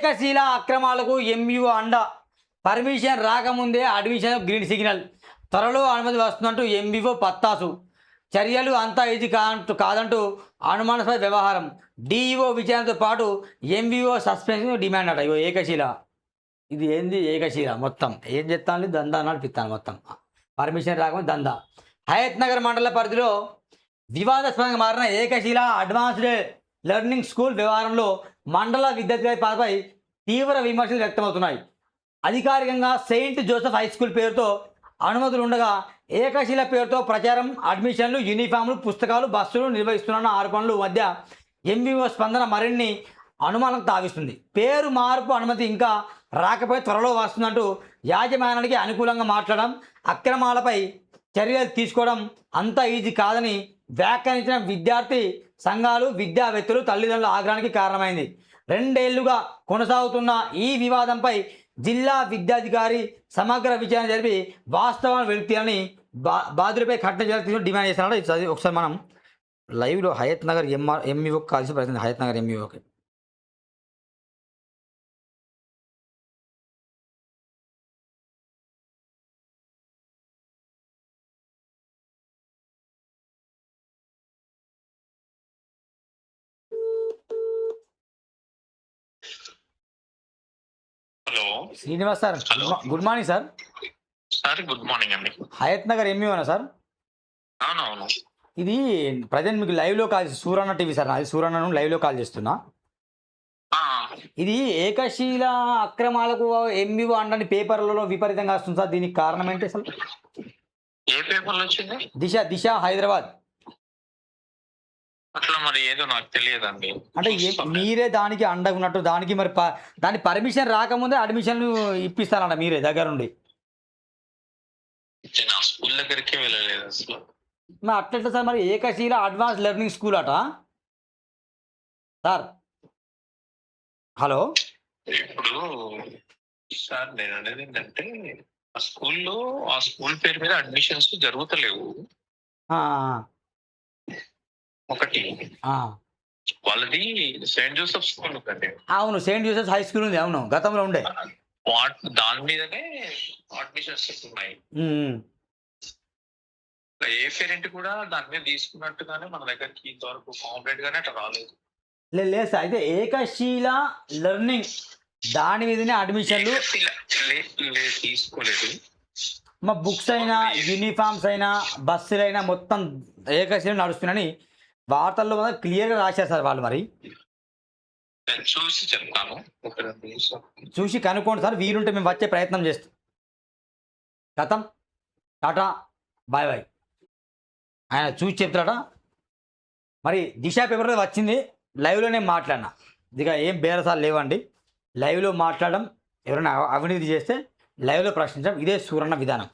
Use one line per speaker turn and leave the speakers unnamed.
ఏకశీల అక్రమాలకు ఎంయూ అండ పర్మిషన్ రాకముందే అడ్మిషన్ గ్రీన్ సిగ్నల్ త్వరలో అనుమతి వస్తుందంటూ ఎంబీఓ పత్తాసు చర్యలు అంతా ఇది కాదంటూ అనుమానాస్పద వ్యవహారం డిఈఓ విచారణతో పాటు ఎంబీఓ సస్పెన్షన్ డిమాండ్ అట. ఇగో ఏకశీల ఇది ఏంది ఏకశీల మొత్తం ఏం చెప్తాను దందా నడిపిస్తాను మొత్తం పర్మిషన్ రాకముందు దందా. హయత్ నగర్ మండల పరిధిలో వివాదాస్పదంగా మారిన ఏకశీల అడ్వాన్స్డ్ లెర్నింగ్ స్కూల్ వ్యవహారంలో మండల విద్యార్థిపై తీవ్ర విమర్శలు వ్యక్తమవుతున్నాయి. అధికారికంగా సెయింట్ జోసెఫ్ హై స్కూల్ పేరుతో అనుమతులు ఉండగా ఏకశీల పేరుతో ప్రచారం, అడ్మిషన్లు, యూనిఫామ్లు, పుస్తకాలు, బస్సులు నిర్వహిస్తున్న ఆరోపణలు మధ్య ఎంబీఓ స్పందన మరిన్ని అనుమానాలకు తావిస్తుంది. పేరు మార్పు అనుమతి ఇంకా రాకపోతే త్వరలో వస్తుందంటూ యాజమాన్యానికి అనుకూలంగా మాట్లాడడం, అక్రమాలపై చర్యలు తీసుకోవడం అంత ఈజీ కాదని వ్యాఖ్యానించిన విద్యార్థి సంఘాలు, విద్యావేత్తలు, తల్లిదండ్రుల ఆగ్రహానికి కారణమైంది. 2 ఏళ్లుగా కొనసాగుతున్న ఈ వివాదంపై జిల్లా విద్యాధికారి సమగ్ర విచారణ జరిపి వాస్తవాలను వెలికితీయాలని బాధ్యులపై కఠిన చర్యలు తీసుకుని డిమాండ్ చేస్తున్నాడు. ఇది ఒకసారి మనం లైవ్లో హయత్ నగర్ ఎంఈఓ కాల్సి ప్రయత్నం హయత్ నగర్ ఎంఈఓకి.
Hello
Srinivas sir, good morning sir.
Sir good morning అండి.
హయత్ నగర్ ఎంఈఓనా సార్?
అవునవును.
ఇది ప్రజెంట్ మీకు లైవ్లో కాల్ సూరన్న టీవీ సార్, అది సూరన్నను లైవ్లో కాల్ చేస్తున్నా. ఇది ఏకశీల అక్రమాలకు ఎంఈఓ అండని పేపర్లలో విపరీతంగా వస్తుంది సార్. దీనికి కారణం ఏంటి అసలు?
ఏ పేపర్లో వచ్చింది?
దిశ హైదరాబాద్.
అట్లా మరి ఏదో నాకు తెలియదండి.
అంటే మీరే దానికి అండగా ఉన్నట్టు, దానికి మరి దాని పర్మిషన్ రాకముందే అడ్మిషన్లు ఇప్పిస్తారంట మీరే దగ్గరుండి.
నా స్కూల్ దగ్గరికి వెళ్ళలేదు అసలు.
మరి అట్లా సార్, మరి ఏకశీల అడ్వాన్స్ లెర్నింగ్ స్కూల్ అట సార్. హలో,
ఇప్పుడు సార్ నేను అనేది ఏంటంటే ఆ స్కూల్ పేరు మీద అడ్మిషన్స్ జరుగుతలేవు. ఒకటి వాళ్ళది సెయింట్ జోసెఫ్ స్కూల్ కండి.
అవును, సెయింట్ జోసెఫ్ హై స్కూల్ ఉంది. అవును, గతంలో ఉండే
దాని మీదనే అడ్మిషన్స్ ఉన్నాయి. ఏ పేరెంట్ కూడా దాని మీద తీసుకున్నట్టుగానే మన దగ్గరికి ఇంతవరకు కాంప్లీట్ గానే అట్లా రాలేదు.
లేదు సార్, అయితే ఏకశీల లెర్నింగ్ దాని మీదనే అడ్మిషన్లు
తీసుకోలేదు.
మా బుక్స్ అయినా, యూనిఫామ్స్ అయినా, బస్సులు అయినా మొత్తం ఏకశీల నడుస్తున్నాయని వార్తల్లో క్లియర్గా రాశారు సార్ వాళ్ళు. మరి
చూసి చెప్తాను,
చూసి కనుక్కోండి సార్. వీలుంటే మేము వచ్చే ప్రయత్నం చేస్తాం. గతం టాటా బాయ్ బాయ్. ఆయన చూసి చెప్తాడట. మరి దిశ పేపర్ వచ్చింది, లైవ్లోనే మాట్లాడినా. ఇక ఏం బేరసాలు లేవండి. లైవ్లో మాట్లాడడం, ఎవరైనా అవినీతి చేస్తే లైవ్లో ప్రశ్నించడం, ఇదే సూరన్న విధానం.